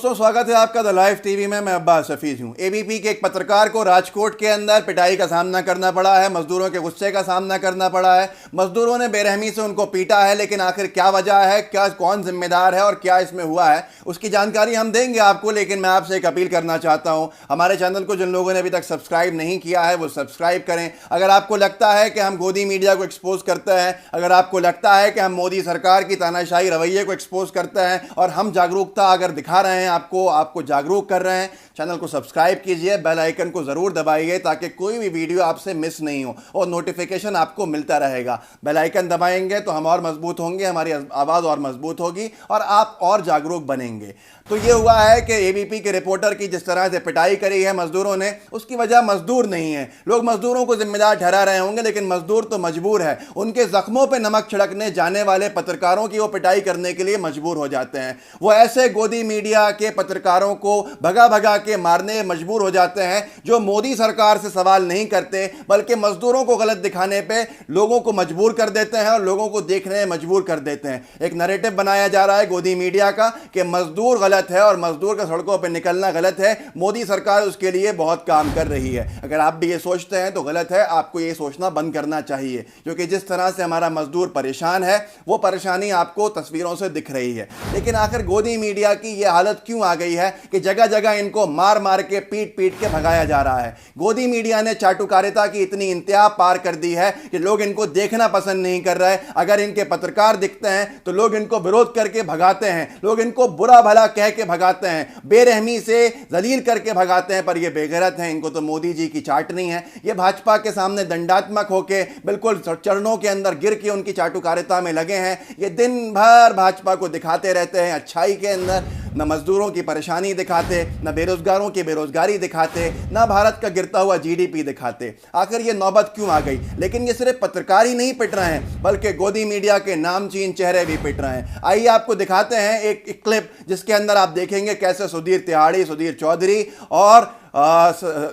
दोस्तों स्वागत है आपका द लाइव टीवी में। मैं अब्बास हफीज हूं। एबीपी के एक पत्रकार को राजकोट के अंदर पिटाई का सामना करना पड़ा है, मजदूरों के गुस्से का सामना करना पड़ा है। मजदूरों ने बेरहमी से उनको पीटा है, लेकिन आखिर क्या वजह है, क्या कौन जिम्मेदार है और क्या इसमें हुआ है, उसकी जानकारी हम देंगे आपको। लेकिन मैं आपसे एक अपील करना चाहता हूं, हमारे चैनल को जिन लोगों ने अभी तक सब्सक्राइब नहीं किया है वो सब्सक्राइब करें। अगर आपको लगता है कि हम गोदी मीडिया को एक्सपोज करते हैं, अगर आपको लगता है कि हम मोदी सरकार की तानाशाही रवैये को एक्सपोज करते हैं और हम जागरूकता अगर दिखा रहे हैं आपको जागरूक कर रहे हैं, चैनल को सब्सक्राइब कीजिए, बेल आइकन को जरूर दबाइए ताकि कोई भी वीडियो आपसे मिस नहीं हो और नोटिफिकेशन आपको मिलता रहेगा। बेल आइकन दबाएंगे तो हम और मजबूत होंगे, हमारी आवाज़ और मजबूत होगी और आप और जागरूक बनेंगे। तो ये हुआ है कि एबीपी के रिपोर्टर की जिस तरह से पिटाई करी है मजदूरों ने, उसकी वजह मजदूर नहीं है। लोग मजदूरों को जिम्मेदार ठहरा रहे होंगे, लेकिन मजदूर तो मजबूर है। उनके जख्मों पर नमक छिड़कने जाने वाले पत्रकारों की वो पिटाई करने के लिए मजबूर हो जाते हैं। वो ऐसे गोदी मीडिया के पत्रकारों को भगा भगा के मारने मजबूर हो जाते हैं जो मोदी सरकार से सवाल नहीं करते, बल्कि मजदूरों को गलत दिखाने पे लोगों को मजबूर कर देते हैं और लोगों को देखने में मजबूर कर देते हैं। एक नैरेटिव बनाया जा रहा है गोदी मीडिया का कि मजदूर गलत है और मजदूर का सड़कों पर निकलना गलत है, मोदी सरकार उसके लिए बहुत काम कर रही है। अगर आप भी ये सोचते हैं तो गलत है, आपको ये सोचना बंद करना चाहिए, क्योंकि जिस तरह से हमारा मजदूर परेशान है वो परेशानी आपको तस्वीरों से दिख रही है। लेकिन आखिर गोदी मीडिया की ये हालत क्यों आ गई है कि जगह जगह इनको मार मार के पीट पीट के भगाया जा रहा है। गोदी मीडिया ने चाटुकारिता की इतनी इंतहा पार कर दी है कि लोग इनको देखना पसंद नहीं कर रहे। अगर इनके पत्रकार दिखते हैं तो लोग इनको विरोध करके भगाते हैं, लोग इनको बुरा भला कह के भगाते हैं, बेरहमी से जलील करके भगाते हैं। पर ये बेगैरत हैं, इनको तो मोदी जी की चाट नहीं है। ये भाजपा के सामने दंडात्मक होके बिल्कुल चरणों के अंदर गिर के उनकी चाटुकारिता में लगे हैं। ये दिन भर भाजपा को दिखाते रहते हैं अच्छाई के अंदर, न मजदूरों की परेशानी दिखाते, न बेरोजगारों की बेरोजगारी दिखाते, न भारत का गिरता हुआ जीडीपी दिखाते। आखिर ये नौबत क्यों आ गई? लेकिन ये सिर्फ पत्रकार ही नहीं पिट रहे हैं, बल्कि गोदी मीडिया के नामचीन चेहरे भी पिट रहे हैं। आइए आपको दिखाते हैं एक क्लिप जिसके अंदर आप देखेंगे कैसे सुधीर तिहाड़ी, सुधीर चौधरी और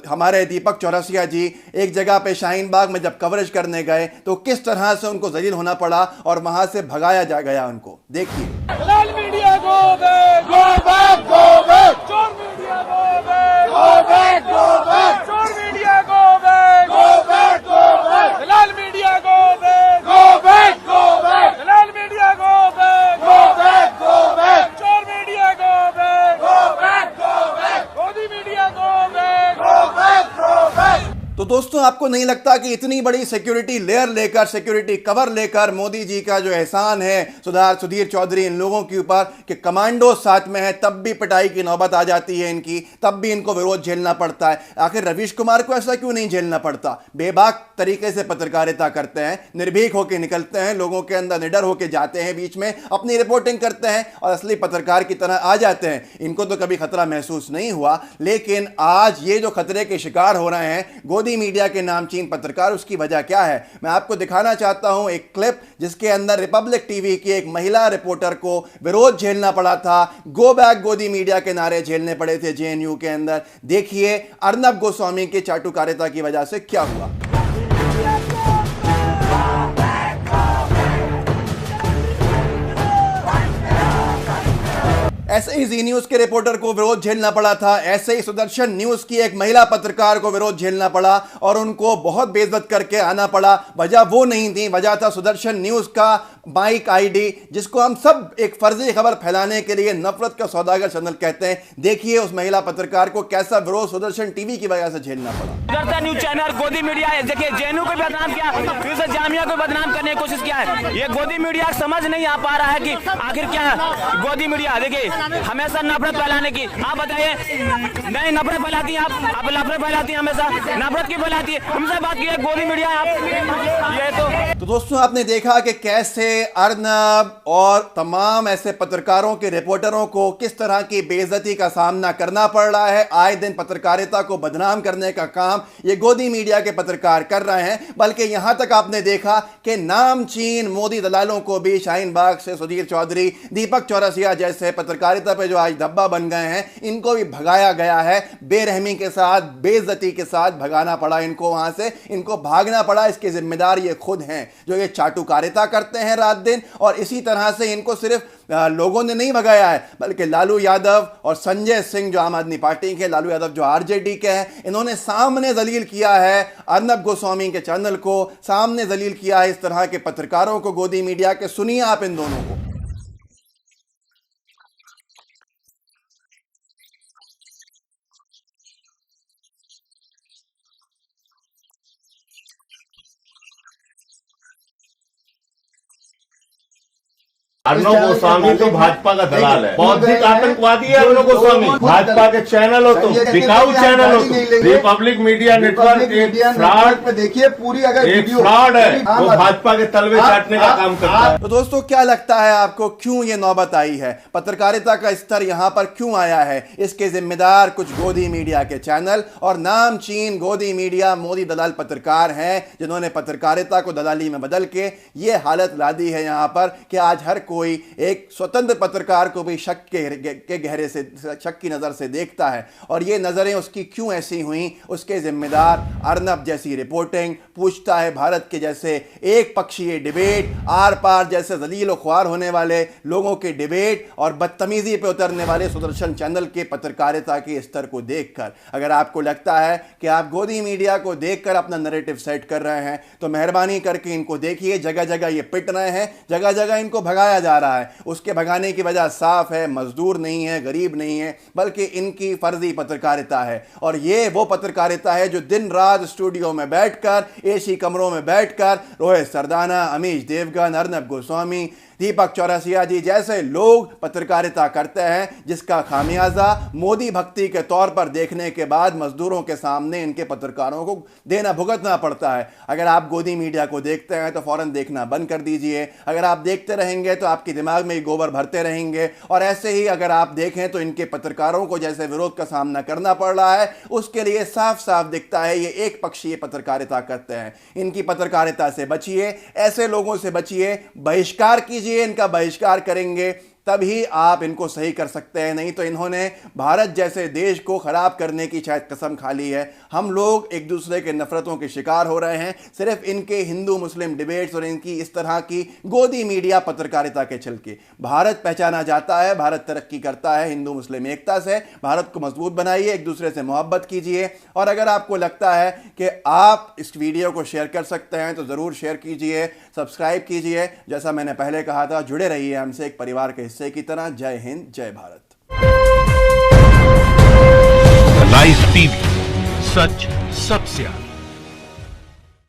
हमारे दीपक चौरसिया जी एक जगह पे शाहीन बाग में जब कवरेज करने गए तो किस तरह से उनको जलील होना पड़ा और वहां से भगाया जा गया उनको। देखिए। लाल media go back, go back, go back. चोर media go back, go back, go back. चोर media go back, go back, go back. लाल media go back, go back, go back. लाल media go back, go back, go back. चोर media go back, go back, go back. Modi media go back, go back, go back. तो दोस्तों आपको नहीं लगता कि इतनी बड़ी सिक्योरिटी लेयर लेकर, सिक्योरिटी कवर लेकर मोदी जी का जो एहसान है सुधीर चौधरी इन लोगों के ऊपर कि कमांडो साथ में है, तब भी पिटाई की नौबत आ जाती है इनकी, तब भी इनको विरोध झेलना पड़ता है। आखिर रवीश कुमार को ऐसा क्यों नहीं झेलना पड़ता? बेबाक तरीके से पत्रकारिता करते हैं, निर्भीक होकर निकलते हैं, लोगों के अंदर निडर होकर जाते हैं, बीच में अपनी रिपोर्टिंग करते हैं और असली पत्रकार की तरह आ जाते हैं। इनको तो कभी खतरा महसूस नहीं हुआ, लेकिन आज ये जो खतरे के शिकार हो रहे हैं गोदी मीडिया के नामचीन पत्रकार, उसकी वजह क्या है मैं आपको दिखाना चाहता हूं। एक क्लिप जिसके अंदर रिपब्लिक टीवी की एक महिला रिपोर्टर को विरोध झेलना पड़ा था, गो बैक गोदी मीडिया के नारे झेलने पड़े थे जेएनयू के अंदर। देखिए अर्नब गोस्वामी के चाटुकारिता की वजह से क्या हुआ। ऐसे ही जी न्यूज के रिपोर्टर को विरोध झेलना पड़ा था, ऐसे ही सुदर्शन न्यूज की एक महिला पत्रकार को विरोध झेलना पड़ा और उनको बहुत बेइज्जत करके आना पड़ा। वजह वो नहीं थी, वजह था सुदर्शन न्यूज का माइक आईडी, जिसको हम सब एक फर्जी खबर फैलाने के लिए नफरत का सौदागर चैनल कहते हैं। देखिए उस महिला पत्रकार को कैसा विरोध सुदर्शन टीवी की वजह से झेलना पड़ा। न्यूज चैनल गोदी मीडिया है, देखिए जेएनयू को बदनाम किया, फिर से जामिया को बदनाम करने की कोशिश किया है। ये गोदी मीडिया समझ नहीं आ पा रहा है कि आखिर क्या है गोदी मीडिया। देखिए हमेशा नफरत फैलाने की, आप बताइए नहीं नफरत फैलाती है, आप नफरत फैलाती है, हमेशा नफरत की फैलाती है। हमसे बात की है गोदी मीडिया आप ये तो दोस्तों आपने देखा कि कैसे अर्नब और तमाम ऐसे पत्रकारों के रिपोर्टरों को किस तरह की बेइज्जती का सामना करना पड़ रहा है। आए दिन पत्रकारिता को बदनाम करने का काम ये गोदी मीडिया के पत्रकार कर रहे हैं, बल्कि यहां तक आपने देखा कि नामचीन मोदी दलालों को भी शाहीन बाग से सुधीर चौधरी, दीपक चौरसिया जैसे पत्रकारिता पे जो आज धब्बा बन गए हैं, इनको भी भगाया गया है। बेरहमी के साथ, बेइज्जती के साथ भगाना पड़ा इनको, वहां से इनको भागना पड़ा। इसके जिम्मेदार ये खुद हैं जो ये चाटुकारिता करते हैं रात दिन, और इसी तरह से इनको सिर्फ लोगों ने नहीं भगाया है, बल्कि लालू यादव और संजय सिंह जो आम आदमी पार्टी के, लालू यादव जो आरजेडी के हैं, इन्होंने सामने जलील किया है अर्नब गोस्वामी के चैनल को, सामने जलील किया है इस तरह के पत्रकारों को, गोदी मीडिया के। सुनिए आप इन दोनों को। अर्नब गोस्वामी तो भाजपा का दलाल है, बौद्धिक आतंकवादी है अर्नब गोस्वामी। भाजपा के चैनल हो तो बिकाऊ चैनल हो तो रिपब्लिक मीडिया नेटवर्क एक फ्रॉड, देखिए पूरी अगर एक फ्रॉड है, वो भाजपा के तलवे चाटने का काम करता है। तो दोस्तों क्या लगता है आपको, क्यों ये नौबत आई है, पत्रकारिता का स्तर यहां पर क्यों आया है? इसके जिम्मेदार कुछ गोदी मीडिया के चैनल और नामचीन गोदी मीडिया मोदी दलाल पत्रकार हैं, जिन्होंने पत्रकारिता को दलाली में बदल के ये हालत ला दी है यहां पर कि आज हर कोई एक स्वतंत्र पत्रकार को भी शक के गहरे से, शक की नजर से देखता है। और ये नजरें उसकी क्यों ऐसी हुई, उसके जिम्मेदार अर्नब जैसी रिपोर्टिंग, पूछता है भारत के जैसे एक पक्षीय डिबेट, आर पार जैसे जलील ख्वार होने वाले लोगों के डिबेट और बदतमीजी पे उतरने वाले सुदर्शन चैनल के पत्रकारिता के स्तर को देखकर अगर आपको लगता है कि आप गोदी मीडिया को देखकर अपना नैरेटिव सेट कर रहे हैं, तो मेहरबानी करके इनको देखिए। जगह जगह ये पिट रहे हैं, जगह जगह इनको भगाया जा रहा है। उसके भगाने की वजह साफ है, मजदूर नहीं है, गरीब नहीं है, बल्कि इनकी फर्जी पत्रकारिता है। और ये वो पत्रकारिता है जो दिन रात स्टूडियो में बैठकर, एसी कमरों में बैठकर रोहित सरदाना, अमीश देवगन, अर्नब गोस्वामी, दीपक चौरसिया जी जैसे लोग पत्रकारिता करते हैं, जिसका खामियाजा मोदी भक्ति के तौर पर देखने के बाद मजदूरों के सामने इनके पत्रकारों को देना भुगतना पड़ता है। अगर आप गोदी मीडिया को देखते हैं तो फौरन देखना बंद कर दीजिए। अगर आप देखते रहेंगे तो आपके दिमाग में गोबर भरते रहेंगे। और ऐसे ही अगर आप देखें तो इनके पत्रकारों को जैसे विरोध का सामना करना पड़ रहा है, उसके लिए साफ साफ दिखता है ये एक पक्षीय पत्रकारिता करते हैं। इनकी पत्रकारिता से बचिए, ऐसे लोगों से बचिए, बहिष्कार कीजिए, इनका बहिष्कार करेंगे तभी आप इनको सही कर सकते हैं। नहीं तो इन्होंने भारत जैसे देश को खराब करने की शायद कसम खा ली है। हम लोग एक दूसरे के नफरतों के शिकार हो रहे हैं सिर्फ इनके हिंदू मुस्लिम डिबेट्स और इनकी इस तरह की गोदी मीडिया पत्रकारिता के चलके। भारत पहचाना जाता है, भारत तरक्की करता है हिंदू मुस्लिम एकता से। भारत को मजबूत बनाइए, एक दूसरे से मोहब्बत कीजिए। और अगर आपको लगता है कि आप इस वीडियो को शेयर कर सकते हैं तो ज़रूर शेयर कीजिए, सब्सक्राइब कीजिए। जैसा मैंने पहले कहा था, जुड़े रहिए हमसे एक परिवार के हिस्से की तरह। जय हिंद, जय भारत। लाइव टीवी, सच सबसे आगे।